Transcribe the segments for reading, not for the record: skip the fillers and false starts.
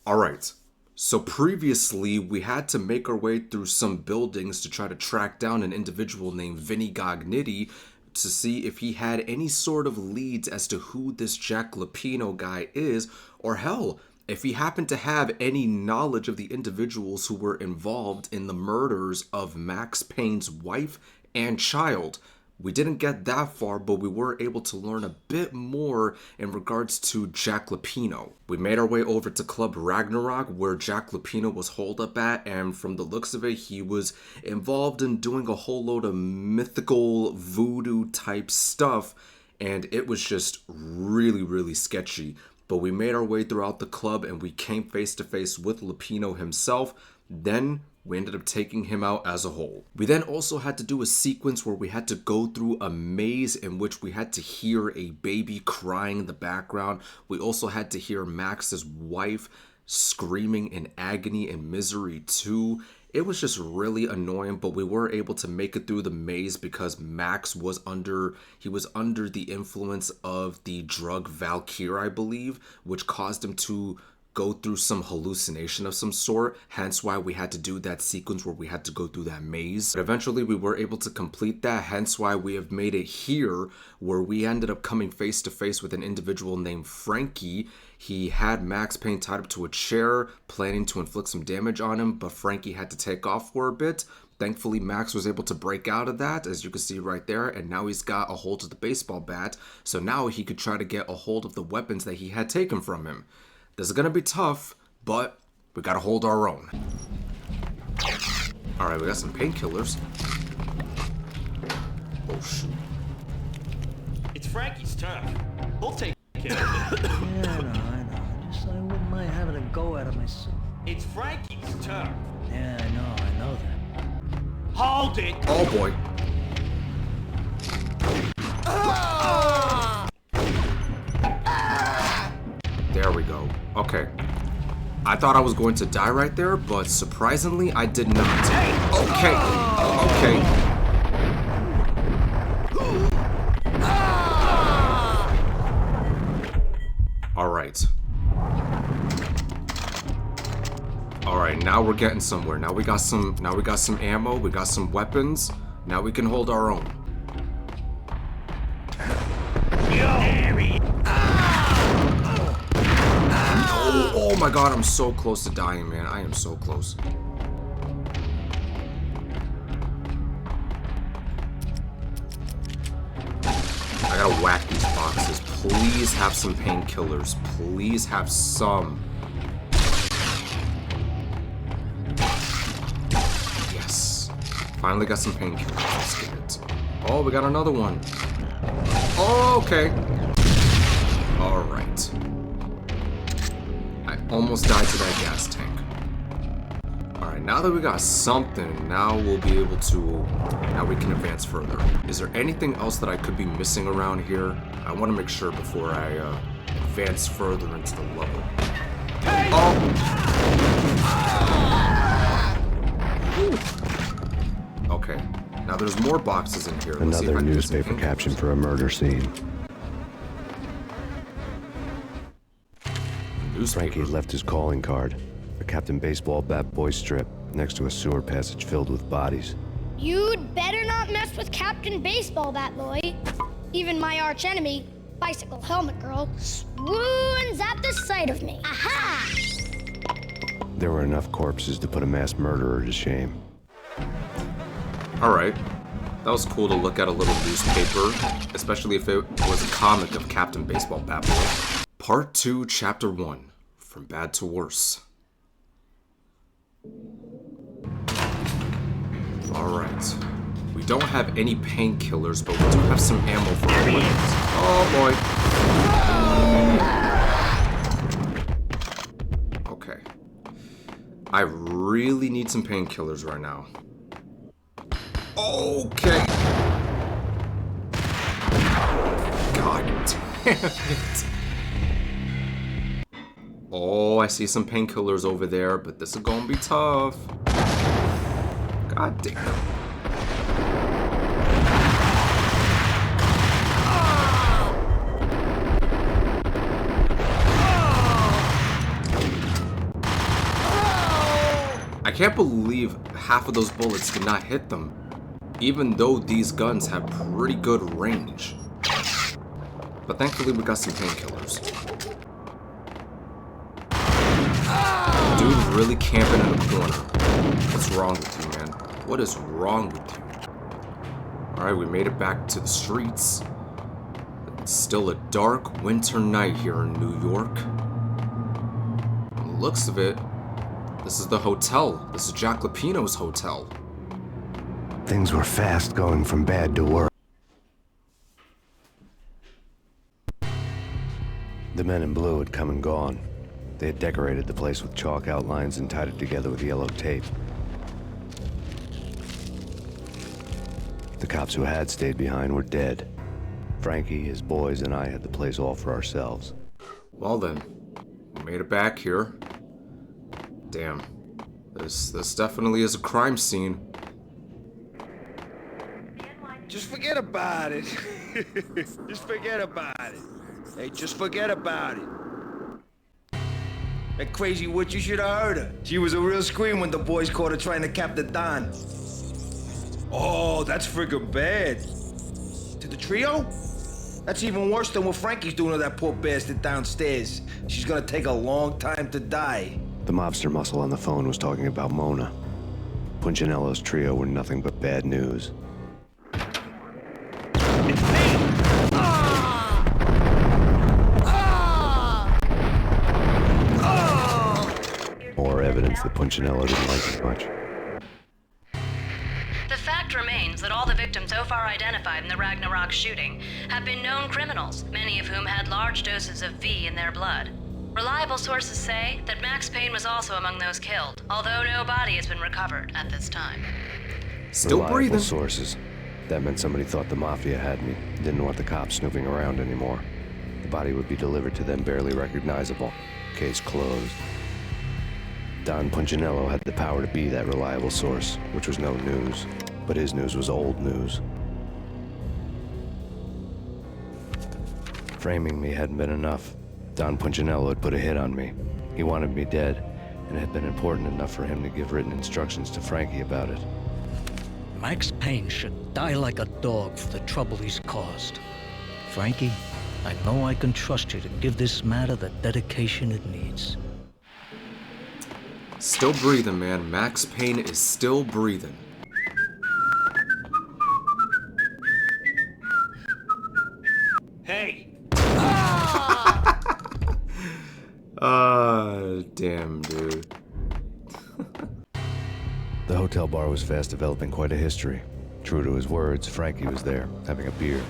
Alright, so previously we had to make our way through some buildings to try to track down an individual named Vinny Gognitti to see if he had any sort of leads as to who this Jack Lupino guy is, or hell, if he happened to have any knowledge of the individuals who were involved in the murders of Max Payne's wife and child. We didn't get that far, but we were able to learn a bit more in regards to Jack Lupino. We made our way over to Club Ragnarok, where Jack Lupino was holed up at, and from the looks of it, he was involved in doing a whole load of mythical voodoo type stuff, and it was just really sketchy. But we made our way throughout the club, and we came face to face with Lupino himself. Then we ended up taking him out as a whole. We then also had to do a sequence where we had to go through a maze in which we had to hear a baby crying in the background. We also had to hear Max's wife screaming in agony and misery too. It was just really annoying, but we were able to make it through the maze because Max was under the influence of the drug Valkyr, I believe, which caused him to go through some hallucination of some sort, hence why we had to do that sequence where we had to go through that maze. But eventually we were able to complete that, hence why we have made it here, where we ended up coming face to face with an individual named Frankie. He had Max Payne tied up to a chair, planning to inflict some damage on him, but Frankie had to take off for a bit. Thankfully, Max was able to break out of that, as you can see right there, and now he's got a hold of the baseball bat, so now he could try to get a hold of the weapons that he had taken from him. This is gonna be tough, but we gotta hold our own. Alright, we got some painkillers. Oh shoot. It's Frankie's turn. We'll take care of it. Yeah, I know. Just I wouldn't mind having a go at it myself. It's Frankie's turn. Yeah, I know that. Hold it! Oh boy. There we go. Okay. I thought I was going to die right there, but surprisingly, I did not. Okay. Okay. Alright. Alright, now we're getting somewhere. Now we got some ammo, we got some weapons. Now we can hold our own. Oh my god, I'm so close to dying, man. I am so close. I gotta whack these boxes. Please have some painkillers. Please have some. Yes. Finally got some painkillers. Let's get it. Oh, we got another one. Oh, okay. Alright. Almost died to that gas tank. Alright, now that we got something, now we'll be able to... Now we can advance further. Is there anything else that I could be missing around here? I want to make sure before I advance further into the level. Oh! Okay. Now there's more boxes in here. Let's see if I Another can get newspaper some caption painkillers. for a murder scene. Frankie had left his calling card, a Captain Baseball bat boy strip, next to a sewer passage filled with bodies. You'd better not mess with Captain Baseball Bat Boy. Even my archenemy, Bicycle Helmet Girl, swoons at the sight of me. Aha! There were enough corpses to put a mass murderer to shame. Alright. That was cool to look at a little newspaper, especially if it was a comic of Captain Baseball Bat Boy. Part 2, Chapter 1. From Bad to Worse. Alright. We don't have any painkillers, but we do have some ammo for our weapons. Oh boy. Okay. I really need some painkillers right now. Okay. God damn it. Oh, I see some painkillers over there, but this is gonna be tough. God damn. I can't believe half of those bullets did not hit them, even though these guns have pretty good range. But thankfully we got some painkillers. Dude really camping in the corner. What's wrong with you, man? What is wrong with you? Alright, we made it back to the streets. It's still a dark winter night here in New York. From the looks of it, this is the hotel. This is Jack Lupino's hotel. Things were fast going from bad to worse. The men in blue had come and gone. They had decorated the place with chalk outlines and tied it together with yellow tape. The cops who had stayed behind were dead. Frankie, his boys, and I had the place all for ourselves. Well then, we made it back here. Damn. This definitely is a crime scene. Just forget about it. Just forget about it. Hey, just forget about it. That crazy witch, you should have heard her. She was a real scream when the boys caught her trying to cap the Don. Oh, that's friggin' bad. To the trio? That's even worse than what Frankie's doing to that poor bastard downstairs. She's gonna take a long time to die. The Mobster Muscle on the phone was talking about Mona. Punchinello's trio were nothing but bad news. It's Payne! More evidence that Punchinello didn't like it much. The fact remains that all the victims so far identified in the Ragnarok shooting have been known criminals, many of whom had large doses of V in their blood. Reliable sources say that Max Payne was also among those killed, although no body has been recovered at this time. Still Reliable breathing. sources. That meant somebody thought the Mafia had me, didn't want the cops snooping around anymore. The body would be delivered to them barely recognizable. Case closed. Don Punchinello had the power to be that reliable source, which was no news. But his news was old news. Framing me hadn't been enough. Don Punchinello had put a hit on me. He wanted me dead, and it had been important enough for him to give written instructions to Frankie about it. Max Payne should die like a dog for the trouble he's caused. Frankie, I know I can trust you to give this matter the dedication it needs. Still breathing, man. Max Payne is still breathing. Hey! Damn, dude. The hotel bar was fast developing quite a history. True to his words, Frankie was there, having a beer.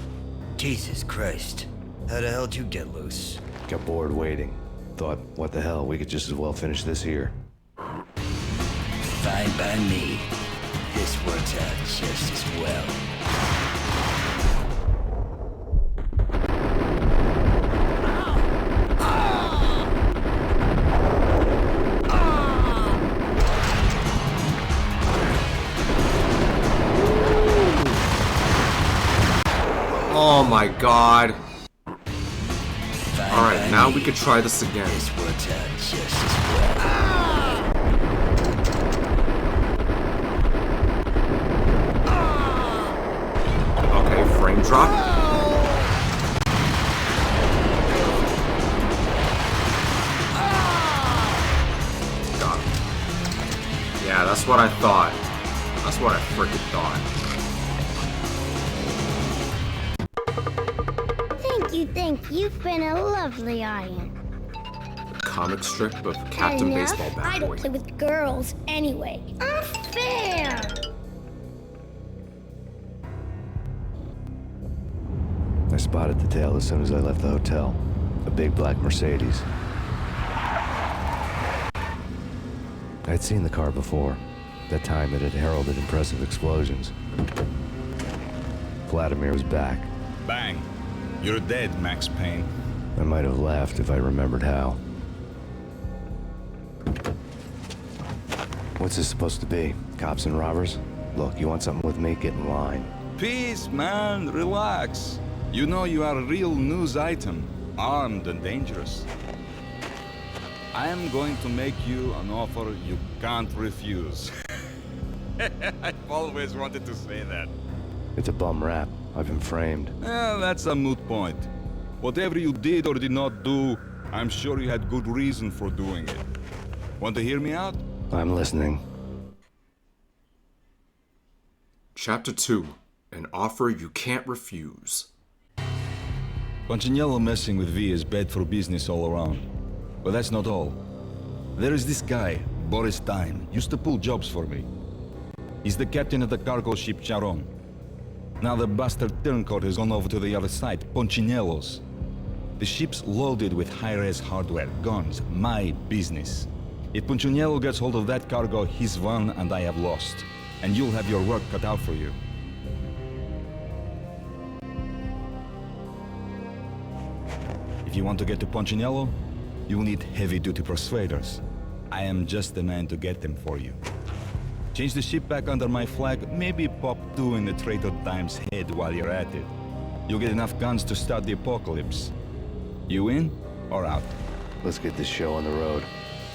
Jesus Christ. How the hell did you get loose? Got bored waiting. Thought, what the hell, we could just as well finish this here. Fine by me. This works out just as well. Oh my god. Alright, now we could try this again. This works out just as well. Okay, frame drop. Got him. Yeah, that's what I thought. That's what I freaking thought. Thank you. You've been a lovely iron. Comic strip of Captain Enough. Baseball I Bat don't Boy. play with girls anyway. Unfair! I spotted the tail as soon as I left the hotel. A big black Mercedes. I'd seen the car before. That time it had heralded impressive explosions. Vladimir was back. Bang. You're dead, Max Payne. I might have laughed if I remembered how. What's this supposed to be? Cops and robbers? Look, you want something with me? Get in line. Peace, man. Relax. You know you are a real news item. Armed and dangerous. I am going to make you an offer you can't refuse. I've always wanted to say that. It's a bum rap. I've been framed. That's a moot point. Whatever you did or did not do, I'm sure you had good reason for doing it. Want to hear me out? I'm listening. Chapter 2. An offer you can't refuse. Punchinello messing with V is bad for business all around. But that's not all. There is this guy, Boris Time, used to pull jobs for me. He's the captain of the cargo ship Charon. Now the bastard turncoat has gone over to the other side, Punchinello's. The ship's loaded with high-res hardware, guns, my business. If Punchinello gets hold of that cargo, he's won and I have lost. And you'll have your work cut out for you. If you want to get to Punchinello, you need heavy-duty persuaders. I am just the man to get them for you. Change the ship back under my flag, maybe pop 2 in the traitor Time's head while you're at it. You'll get enough guns to start the apocalypse. You in or out? Let's get this show on the road.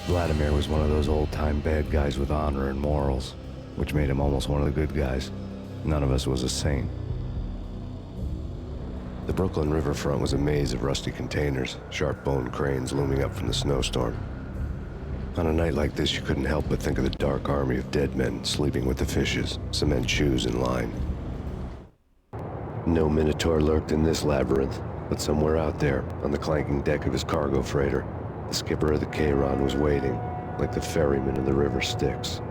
Vladimir was one of those old-time bad guys with honor and morals, which made him almost one of the good guys. None of us was a saint. The Brooklyn riverfront was a maze of rusty containers, sharp-boned cranes looming up from the snowstorm. On a night like this, you couldn't help but think of the dark army of dead men sleeping with the fishes, cement shoes in line. No Minotaur lurked in this labyrinth, but somewhere out there, on the clanking deck of his cargo freighter, the skipper of the Chiron was waiting, like the ferryman of the river Styx.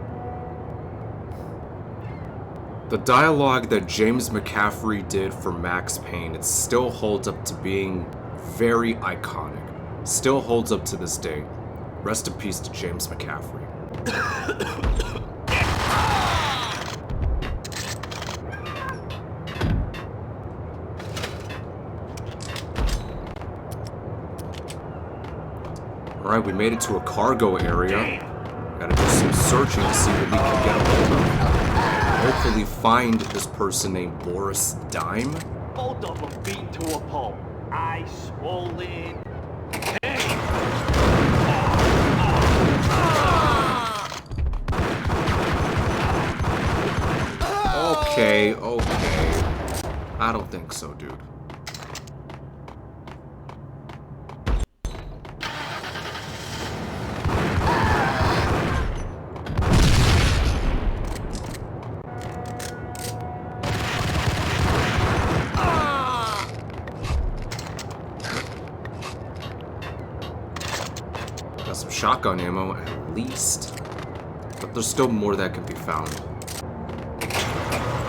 The dialogue that James McCaffrey did for Max Payne, it still holds up to being very iconic. Still holds up to this day. Rest in peace to James McCaffrey. Alright, we made it to a cargo area. Gotta do some searching to see what we can get a hold of. Hopefully find this person named Boris Dime. Both of them beaten to a pulp. Eyes swollen. Okay. I don't think so, dude. Got some shotgun ammo, at least. But there's still more that can be found.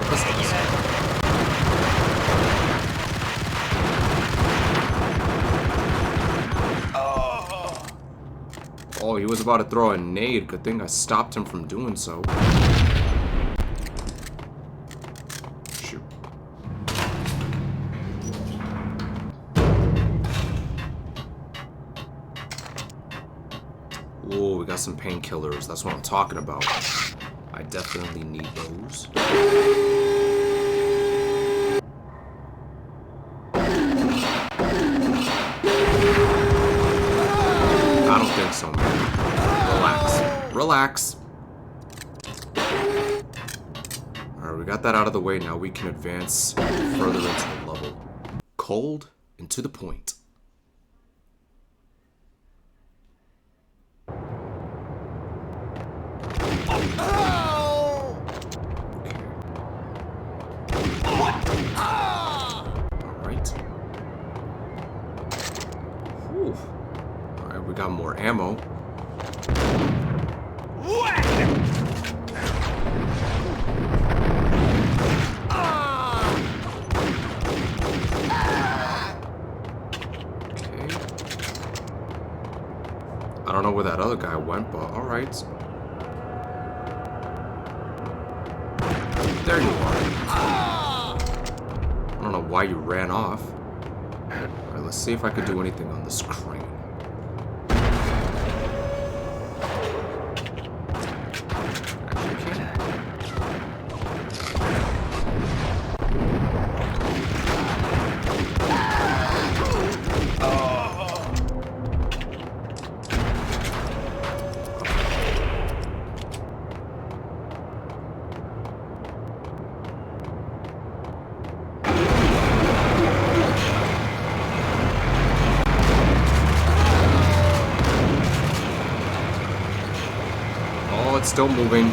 What's this? Oh, he was about to throw a nade. Good thing I stopped him from doing so. Shoot. Whoa, we got some painkillers. That's what I'm talking about. I definitely need those. I don't think so, man. Relax. Alright, we got that out of the way. Now we can advance further into the level. Cold and to the point. Alright, we got more ammo. Okay. I don't know where that other guy went, but alright. There you are. I don't know why you ran off. Alright, let's see if I could do anything on this crane. but still moving.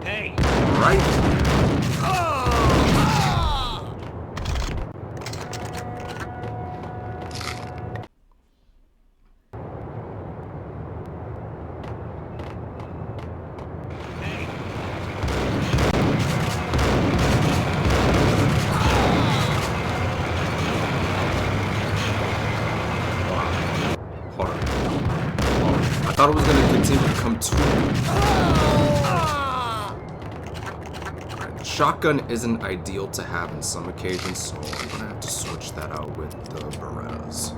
Hey! Right? Hold on. Oh, I thought it was gonna continue to come to me. Alright, the shotgun isn't ideal to have in some occasions, so I'm gonna have to switch that out with the Berettas.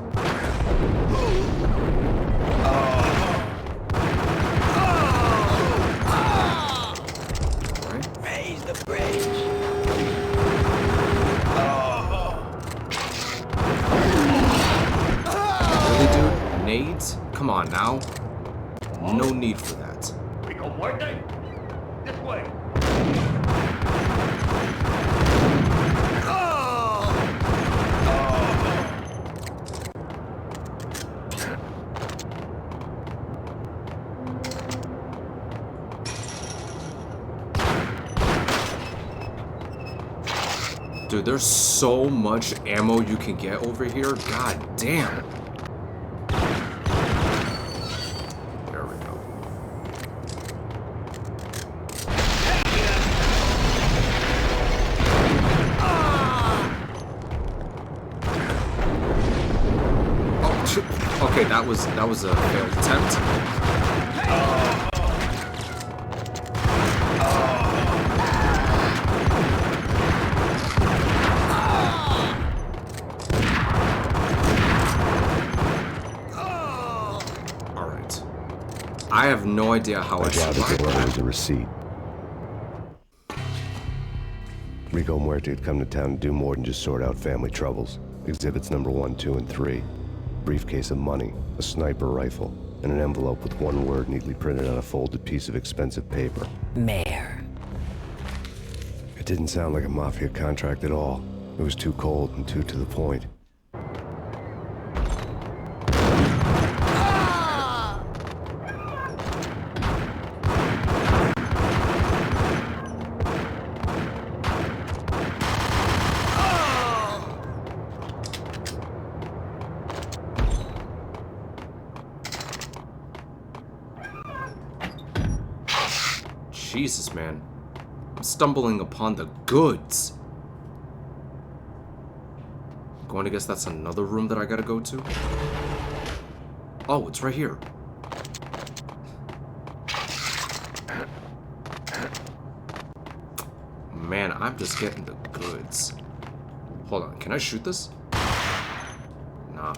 Alright. Raise the bridge. Really, dude? Nades? Come on now. No need for that. We go muerte? This way. Dude, there's so much ammo you can get over here. God damn. There we go. Oh, shit. Okay, that was a failed attempt. Alright. I have no idea how I I'd rather survived get one that. with a receipt. Rico Muerte had come to town to do more than just sort out family troubles. Exhibits number 1, 2, and 3. Briefcase of money, a sniper rifle, and an envelope with one word neatly printed on a folded piece of expensive paper. Mayor. It didn't sound like a mafia contract at all. It was too cold and too to the point. Jesus, man. I'm stumbling upon the goods. Going to guess that's another room that I gotta go to? Oh, it's right here. Man, I'm just getting the goods. Hold on, can I shoot this? Nah.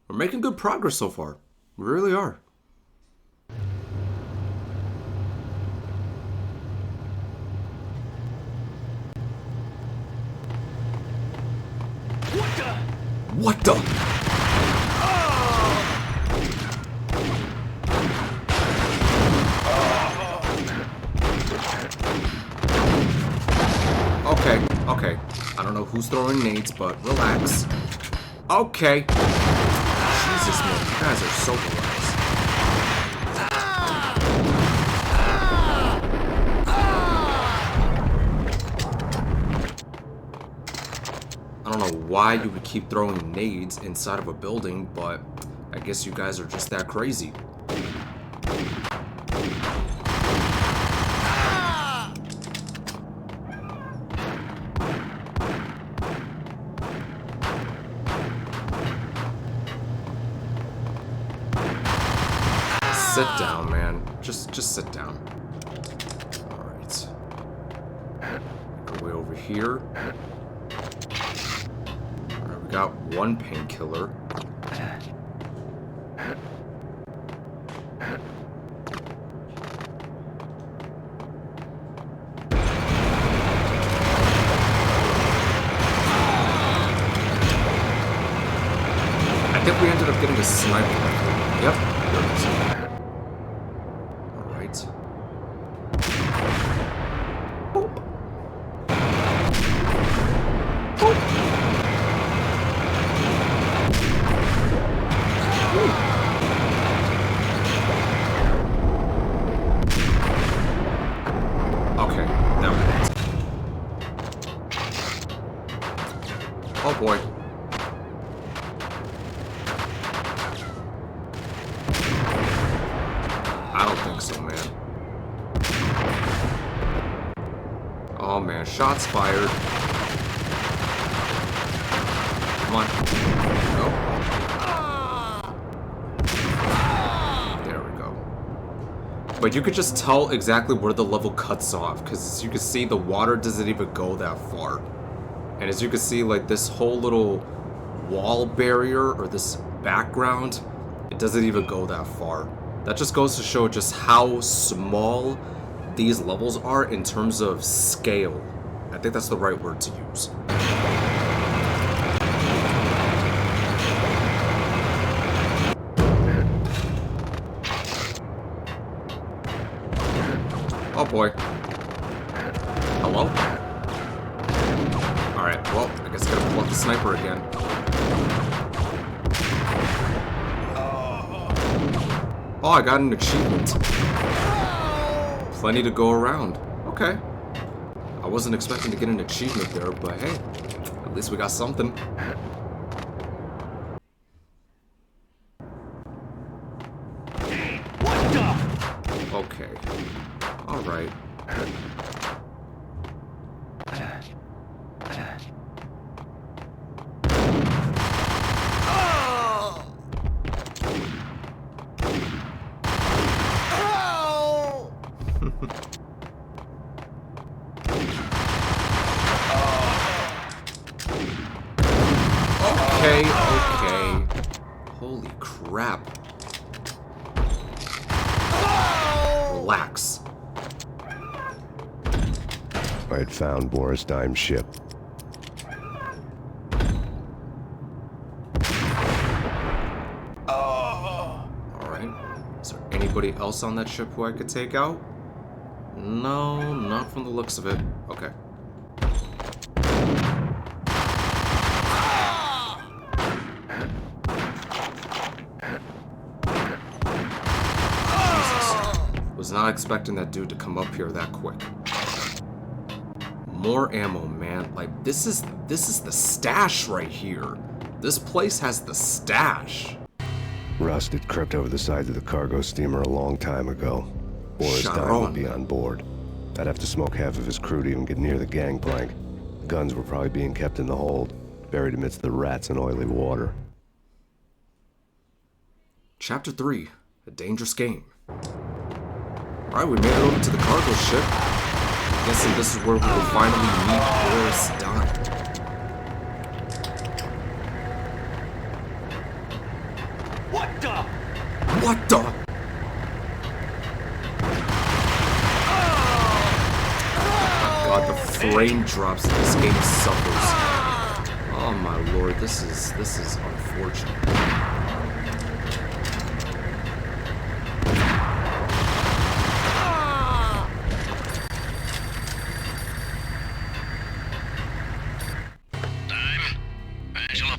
We're making good progress so far. We really are. What the? Okay, okay. I don't know who's throwing nades, but relax. Okay. Jesus, man, you guys are so relaxed. I don't know why you would keep throwing nades inside of a building, but I guess you guys are just that crazy. Sit down, man. Just sit down. Alright. Go way over here. Alright, we got one painkiller. I think we ended up getting a sniper rifle. Yep, there it is. Alright. Boop. Oh boy. I don't think so, man. Oh man, shots fired. Come on. No. There we go. But you could just tell exactly where the level cuts off, because as you can see, the water doesn't even go that far. And as you can see, like this whole little wall barrier or this background, it doesn't even go that far. That just goes to show just how small these levels are in terms of scale. I think that's the right word to use. Oh boy. Hello? Alright, well, I guess I gotta pull out the sniper again. Oh, I got an achievement. Plenty to go around. Okay. I wasn't expecting to get an achievement there, but hey, at least we got something. What the? Okay. Alright. Okay. Holy crap. Relax. I had found Boris Dime's ship. Alright. Is there anybody else on that ship who I could take out? No, not from the looks of it. Okay. Was not expecting that dude to come up here that quick. More ammo, man. Like, this is the stash right here. This place has the stash. Rust had crept over the sides of the cargo steamer a long time ago. Boris Dime would be on board. I'd have to smoke half of his crew to even get near the gangplank. The guns were probably being kept in the hold, buried amidst the rats and oily water. Chapter 3, A Dangerous Game. Alright, we made it over to the cargo ship. I'm guessing this is where we will finally meet Boris Dime. What the? What the? Oh my god, the frame drops that this game suffers. Oh my lord, this is unfortunate.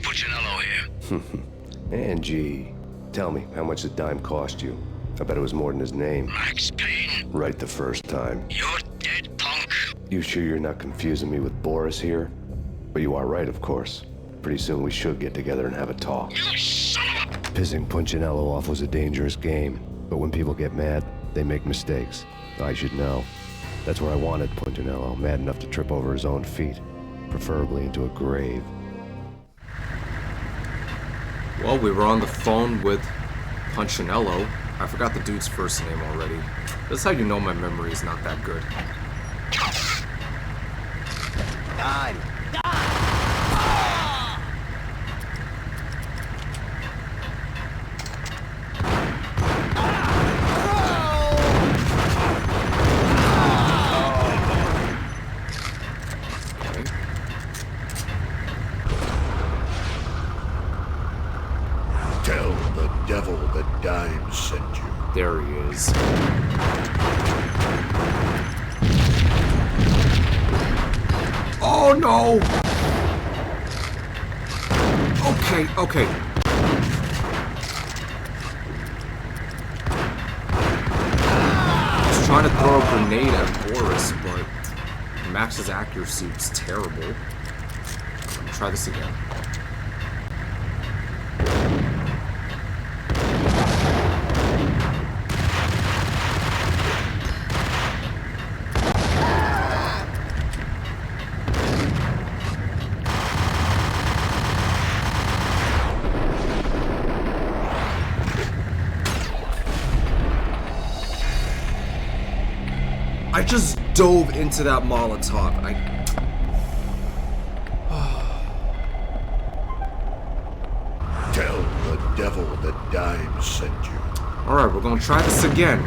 Punchinello here. Angie, tell me, how much did Dime cost you? I bet it was more than his name. Max Payne, Right the first time. you're dead, punk. You sure you're not confusing me with Boris here? But you are right, of course. Pretty soon we should get together and have a talk. You son of a... Pissing Punchinello off was a dangerous game, but when people get mad, they make mistakes. I should know. That's where I wanted Punchinello, mad enough to trip over his own feet, preferably into a grave. Well, we were on the phone with Punchinello. I forgot the dude's first name already. That's how you know my memory is not that good. Dime! Okay. Tell the devil that Dime sent you. There he is. Oh no! Okay. I was trying to throw a grenade at Boris, but Max's accuracy was terrible. I'm try this again. I just dove into that Molotov. Tell the devil that Dime sent you. Alright, we're gonna try this again.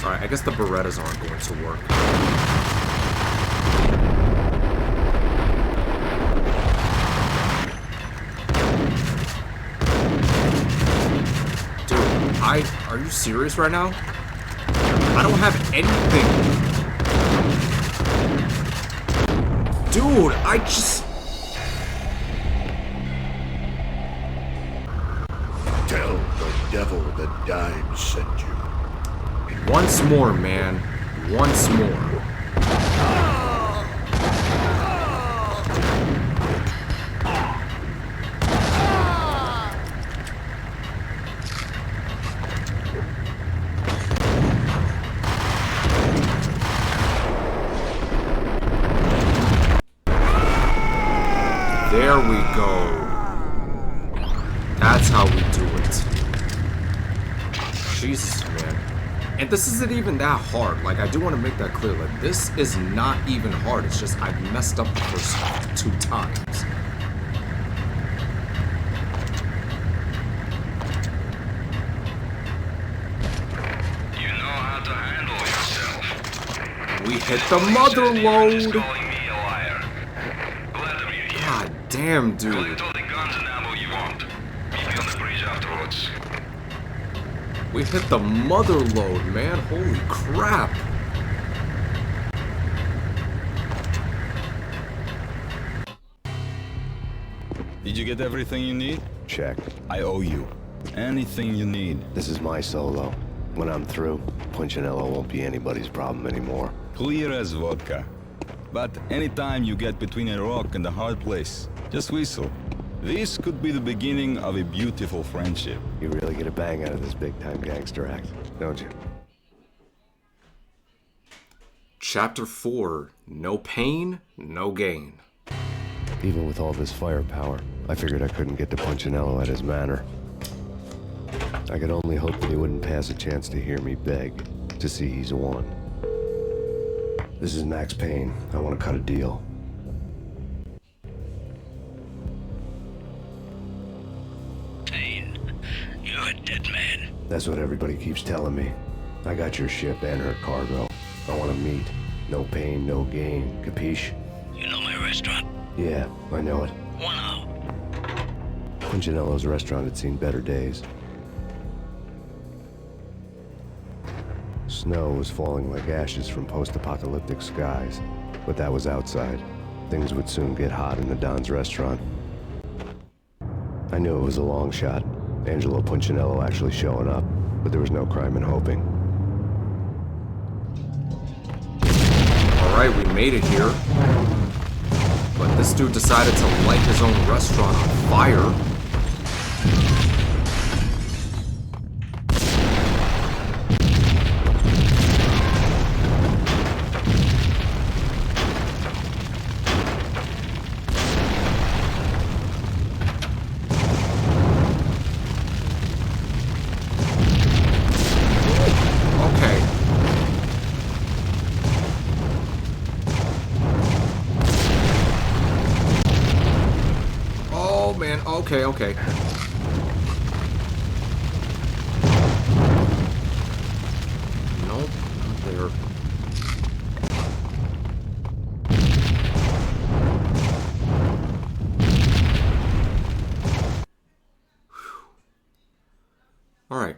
Alright, I guess the Berettas aren't going to work. Are you serious right now? I don't have anything. Dude, I just... Tell the devil that Dime sent you. Once more, man. Once more. There we go. That's how we do it. Jesus, man. And this isn't even that hard. Like, I do want to make that clear. Like, this is not even hard. It's just I messed up the first 2 times. You know how to handle yourself. We hit the mother load. Calling me a liar. Glad of you here. God damn, dude. Collect all the guns and ammo you want. Meet me on the bridge afterwards. We hit the mother load, man. Holy crap. Did you get everything you need? Check. I owe you. Anything you need. This is my solo. When I'm through, Punchinello won't be anybody's problem anymore. Clear as vodka. But anytime you get between a rock and a hard place, just whistle. This could be the beginning of a beautiful friendship. You really get a bang out of this big-time gangster act, don't you? Chapter 4. No pain, no gain. Even with all this firepower, I figured I couldn't get to Punchinello at his manor. I could only hope that he wouldn't pass a chance to hear me beg, to see he's won. This is Max Payne. I want to cut a deal. Payne, you're a dead man. That's what everybody keeps telling me. I got your ship and her cargo. I want to meet. No pain, no gain. Capiche? You know my restaurant? Yeah, I know it. 1 hour. Punchinello's restaurant had seen better days. Snow was falling like ashes from post-apocalyptic skies, but that was outside. Things would soon get hot in the Don's restaurant. I knew it was a long shot, Angelo Punchinello actually showing up, but there was no crime in hoping. Alright, we made it here. But this dude decided to light his own restaurant on fire. Okay. Nope, not there. Alright,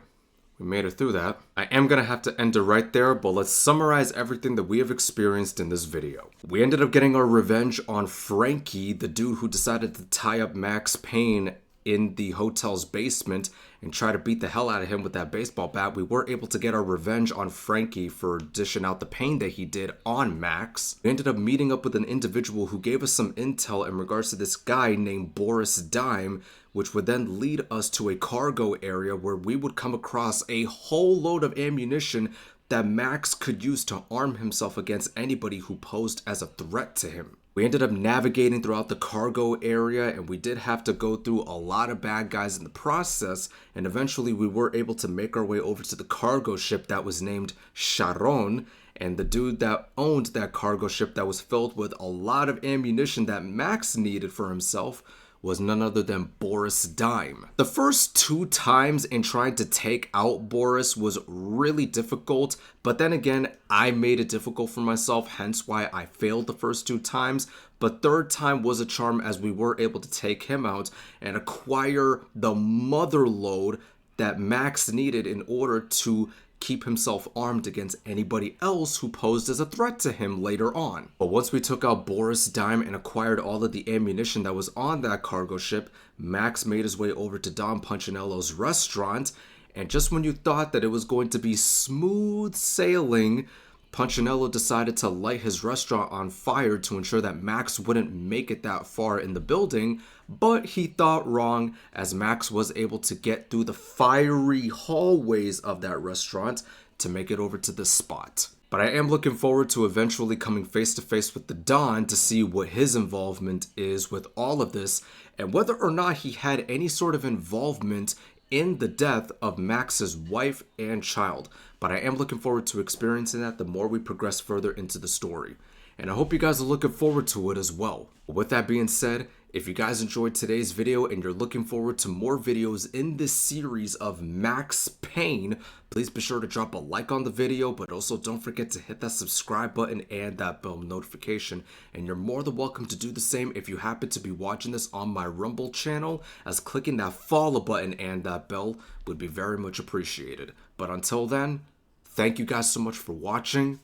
we made it through that. I am gonna have to end it right there, but let's summarize everything that we have experienced in this video. We ended up getting our revenge on Frankie, the dude who decided to tie up Max Payne in the hotel's basement and try to beat the hell out of him with that baseball bat. We were able to get our revenge on Frankie for dishing out the pain that he did on Max. We ended up meeting up with an individual who gave us some intel in regards to this guy named Boris Dime, which would then lead us to a cargo area where we would come across a whole load of ammunition that Max could use to arm himself against anybody who posed as a threat to him. We ended up navigating throughout the cargo area, and we did have to go through a lot of bad guys in the process, and eventually we were able to make our way over to the cargo ship that was named Sharon, and the dude that owned that cargo ship that was filled with a lot of ammunition that Max needed for himself was none other than Boris Dime. The first 2 times in trying to take out Boris was really difficult, but then again, I made it difficult for myself, hence why I failed the first 2 times. But third time was a charm as we were able to take him out and acquire the mother load that Max needed in order to keep himself armed against anybody else who posed as a threat to him later on. But once we took out Boris Dime and acquired all of the ammunition that was on that cargo ship, Max made his way over to Don Punchinello's restaurant, and just when you thought that it was going to be smooth sailing, Punchinello decided to light his restaurant on fire to ensure that Max wouldn't make it that far in the building, but he thought wrong as Max was able to get through the fiery hallways of that restaurant to make it over to this spot. But I am looking forward to eventually coming face to face with the Don to see what his involvement is with all of this and whether or not he had any sort of involvement in the death of Max's wife and child. But I am looking forward to experiencing that the more we progress further into the story. And I hope you guys are looking forward to it as well. But with that being said, if you guys enjoyed today's video and you're looking forward to more videos in this series of Max Payne, please be sure to drop a like on the video, but also don't forget to hit that subscribe button and that bell notification. And you're more than welcome to do the same if you happen to be watching this on my Rumble channel, as clicking that follow button and that bell would be very much appreciated. But until then, thank you guys so much for watching.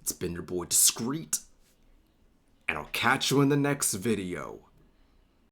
It's been your boy Discreet, and I'll catch you in the next video.